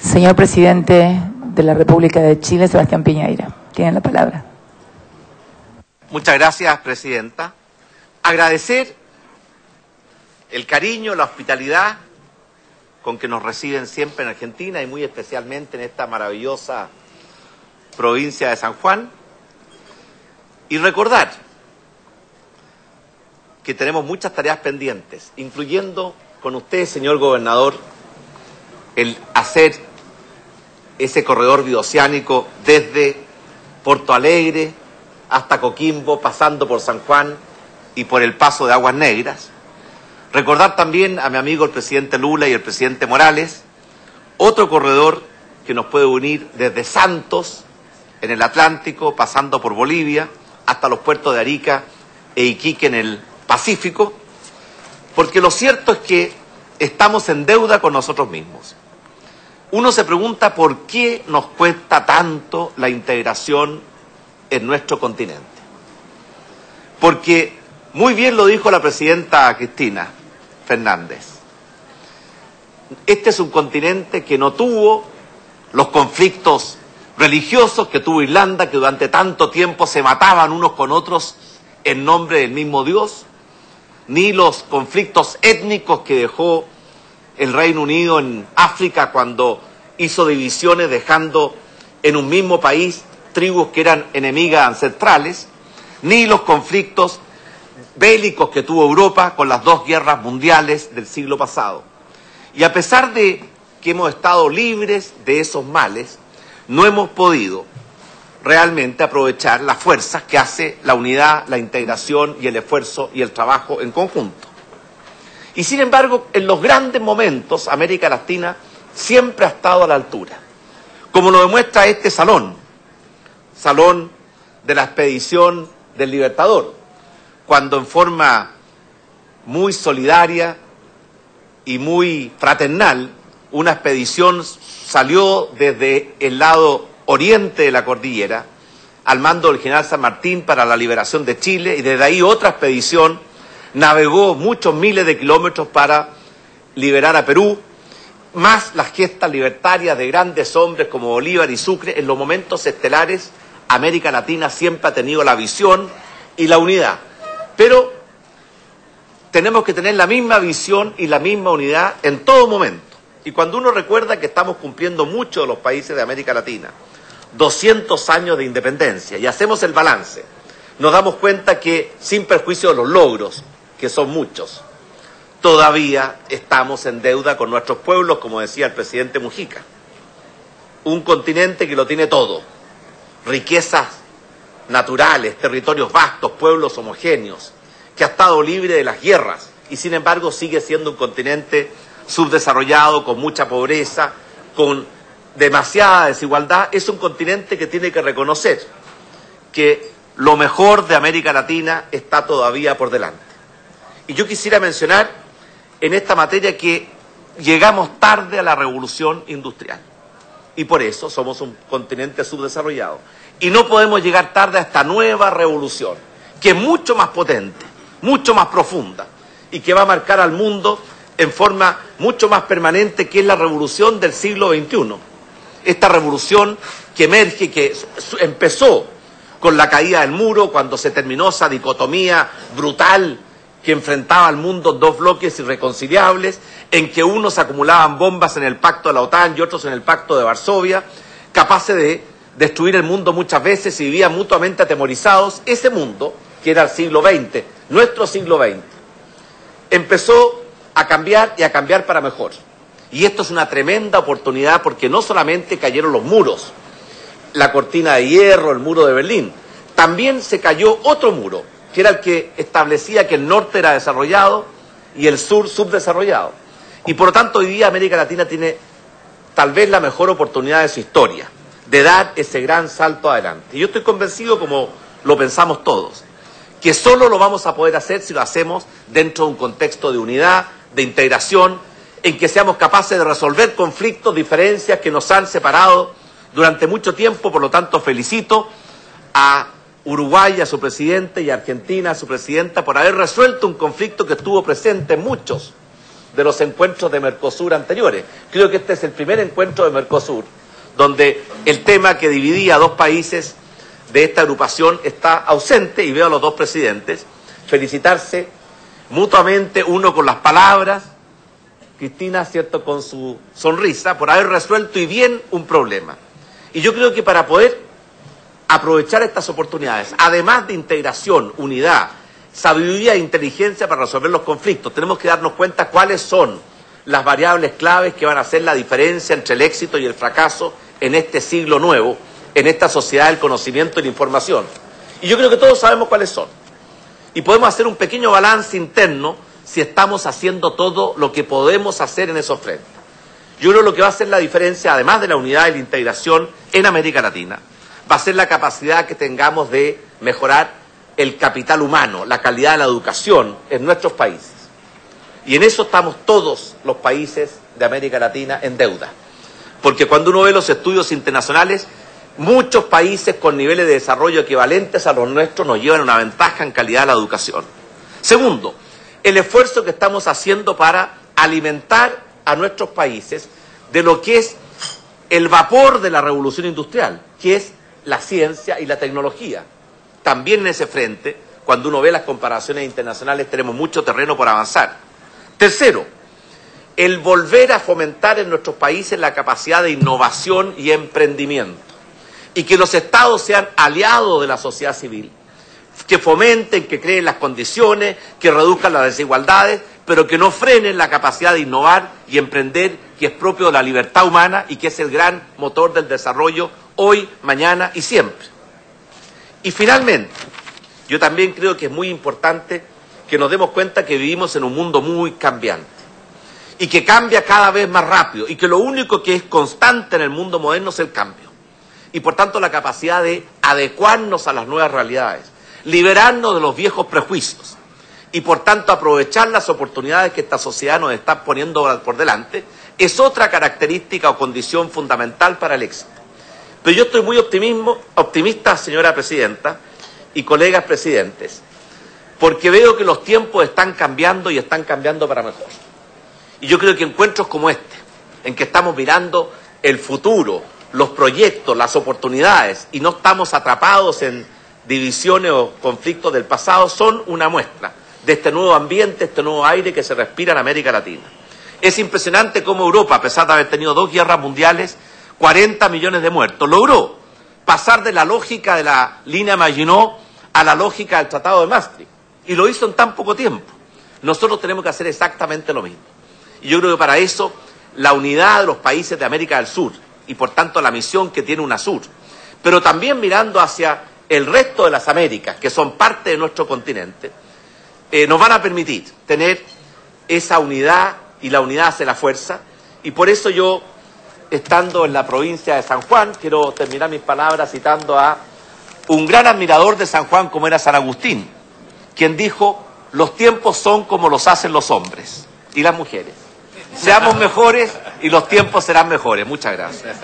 Señor Presidente de la República de Chile, Sebastián Piñera, tienen la palabra. Muchas gracias, Presidenta. Agradecer el cariño, la hospitalidad con que nos reciben siempre en Argentina y muy especialmente en esta maravillosa provincia de San Juan. Y recordar que tenemos muchas tareas pendientes, incluyendo con usted, señor gobernador, el hacer ese corredor bioceánico desde Porto Alegre hasta Coquimbo, pasando por San Juan y por el paso de Aguas Negras. Recordar también a mi amigo el presidente Lula y el presidente Morales, otro corredor que nos puede unir desde Santos, en el Atlántico, pasando por Bolivia, hasta los puertos de Arica e Iquique en el Pacífico, porque lo cierto es que estamos en deuda con nosotros mismos. Uno se pregunta por qué nos cuesta tanto la integración en nuestro continente. Porque muy bien lo dijo la presidenta Cristina Fernández. Este es un continente que no tuvo los conflictos religiosos que tuvo Irlanda, que durante tanto tiempo se mataban unos con otros en nombre del mismo Dios, ni los conflictos étnicos que dejó el Reino Unido en África cuando hizo divisiones dejando en un mismo país tribus que eran enemigas ancestrales, ni los conflictos bélicos que tuvo Europa con las dos guerras mundiales del siglo pasado. Y a pesar de que hemos estado libres de esos males, no hemos podido realmente aprovechar las fuerzas que hace la unidad, la integración y el esfuerzo y el trabajo en conjunto. Y sin embargo, en los grandes momentos, América Latina siempre ha estado a la altura, como lo demuestra este salón de la expedición del Libertador, cuando en forma muy solidaria y muy fraternal, una expedición salió desde el lado oriente de la cordillera, al mando del general San Martín para la liberación de Chile, y desde ahí otra expedición navegó muchos miles de kilómetros para liberar a Perú, más las gestas libertarias de grandes hombres como Bolívar y Sucre. En los momentos estelares, América Latina siempre ha tenido la visión y la unidad. Pero tenemos que tener la misma visión y la misma unidad en todo momento. Y cuando uno recuerda que estamos cumpliendo muchos de los países de América Latina 200 años de independencia y hacemos el balance, nos damos cuenta que, sin perjuicio de los logros, que son muchos, todavía estamos en deuda con nuestros pueblos, como decía el presidente Mujica. Un continente que lo tiene todo: riquezas naturales, territorios vastos, pueblos homogéneos, que ha estado libre de las guerras y sin embargo sigue siendo un continente subdesarrollado, con mucha pobreza, con demasiada desigualdad. Es un continente que tiene que reconocer que lo mejor de América Latina está todavía por delante. Y yo quisiera mencionar en esta materia que llegamos tarde a la revolución industrial y por eso somos un continente subdesarrollado. Y no podemos llegar tarde a esta nueva revolución, que es mucho más potente, mucho más profunda y que va a marcar al mundo en forma mucho más permanente, que es la revolución del siglo XXI. Esta revolución que emerge, que empezó con la caída del muro, cuando se terminó esa dicotomía brutal que enfrentaba al mundo dos bloques irreconciliables, en que unos acumulaban bombas en el pacto de la OTAN y otros en el pacto de Varsovia, capaces de destruir el mundo muchas veces, y vivían mutuamente atemorizados. Ese mundo, que era el siglo XX, nuestro siglo XX, empezó a cambiar y a cambiar para mejor. Y esto es una tremenda oportunidad, porque no solamente cayeron los muros, la cortina de hierro, el muro de Berlín, también se cayó otro muro, que era el que establecía que el norte era desarrollado y el sur subdesarrollado. Y por lo tanto hoy día América Latina tiene tal vez la mejor oportunidad de su historia, de dar ese gran salto adelante. Y yo estoy convencido, como lo pensamos todos, que solo lo vamos a poder hacer si lo hacemos dentro de un contexto de unidad, de integración, en que seamos capaces de resolver conflictos, diferencias que nos han separado durante mucho tiempo. Por lo tanto, felicito a Uruguay, a su presidente, y a Argentina, a su presidenta, por haber resuelto un conflicto que estuvo presente en muchos de los encuentros de Mercosur anteriores. Creo que este es el primer encuentro de Mercosur donde el tema que dividía a dos países de esta agrupación está ausente, y veo a los dos presidentes felicitarse mutuamente, uno con las palabras, Cristina, cierto, con su sonrisa, por haber resuelto y bien un problema. Y yo creo que para poder aprovechar estas oportunidades, además de integración, unidad, sabiduría e inteligencia para resolver los conflictos, tenemos que darnos cuenta cuáles son las variables claves que van a hacer la diferencia entre el éxito y el fracaso en este siglo nuevo, en esta sociedad del conocimiento y la información. Y yo creo que todos sabemos cuáles son. Y podemos hacer un pequeño balance interno si estamos haciendo todo lo que podemos hacer en esos frentes. Yo creo que lo que va a hacer la diferencia, además de la unidad y la integración en América Latina, va a ser la capacidad que tengamos de mejorar el capital humano, la calidad de la educación en nuestros países. Y en eso estamos todos los países de América Latina en deuda. Porque cuando uno ve los estudios internacionales, muchos países con niveles de desarrollo equivalentes a los nuestros nos llevan una ventaja en calidad de la educación. Segundo, el esfuerzo que estamos haciendo para alimentar a nuestros países de lo que es el vapor de la revolución industrial, que es la ciencia y la tecnología. También en ese frente, cuando uno ve las comparaciones internacionales, tenemos mucho terreno por avanzar. Tercero, el volver a fomentar en nuestros países la capacidad de innovación y emprendimiento, y que los estados sean aliados de la sociedad civil, que fomenten, que creen las condiciones, que reduzcan las desigualdades, pero que no frenen la capacidad de innovar y emprender, que es propio de la libertad humana y que es el gran motor del desarrollo hoy, mañana y siempre. Y finalmente, yo también creo que es muy importante que nos demos cuenta que vivimos en un mundo muy cambiante y que cambia cada vez más rápido, y que lo único que es constante en el mundo moderno es el cambio. Y por tanto la capacidad de adecuarnos a las nuevas realidades, liberarnos de los viejos prejuicios y por tanto aprovechar las oportunidades que esta sociedad nos está poniendo por delante, es otra característica o condición fundamental para el éxito. Pero yo estoy muy optimista, señora presidenta y colegas presidentes, porque veo que los tiempos están cambiando y están cambiando para mejor. Y yo creo que encuentros como este, en que estamos mirando el futuro, los proyectos, las oportunidades, y no estamos atrapados en divisiones o conflictos del pasado, son una muestra de este nuevo ambiente, este nuevo aire que se respira en América Latina. Es impresionante cómo Europa, a pesar de haber tenido 2 guerras mundiales, 40 millones de muertos, logró pasar de la lógica de la línea Maginot a la lógica del Tratado de Maastricht, y lo hizo en tan poco tiempo. Nosotros tenemos que hacer exactamente lo mismo. Y yo creo que para eso la unidad de los países de América del Sur, y por tanto la misión que tiene UNASUR, pero también mirando hacia el resto de las Américas, que son parte de nuestro continente, nos van a permitir tener esa unidad, y la unidad hace la fuerza. Y por eso yo, estando en la provincia de San Juan, quiero terminar mis palabras citando a un gran admirador de San Juan como era San Agustín, quien dijo: los tiempos son como los hacen los hombres y las mujeres. Seamos mejores y los tiempos serán mejores. Muchas gracias.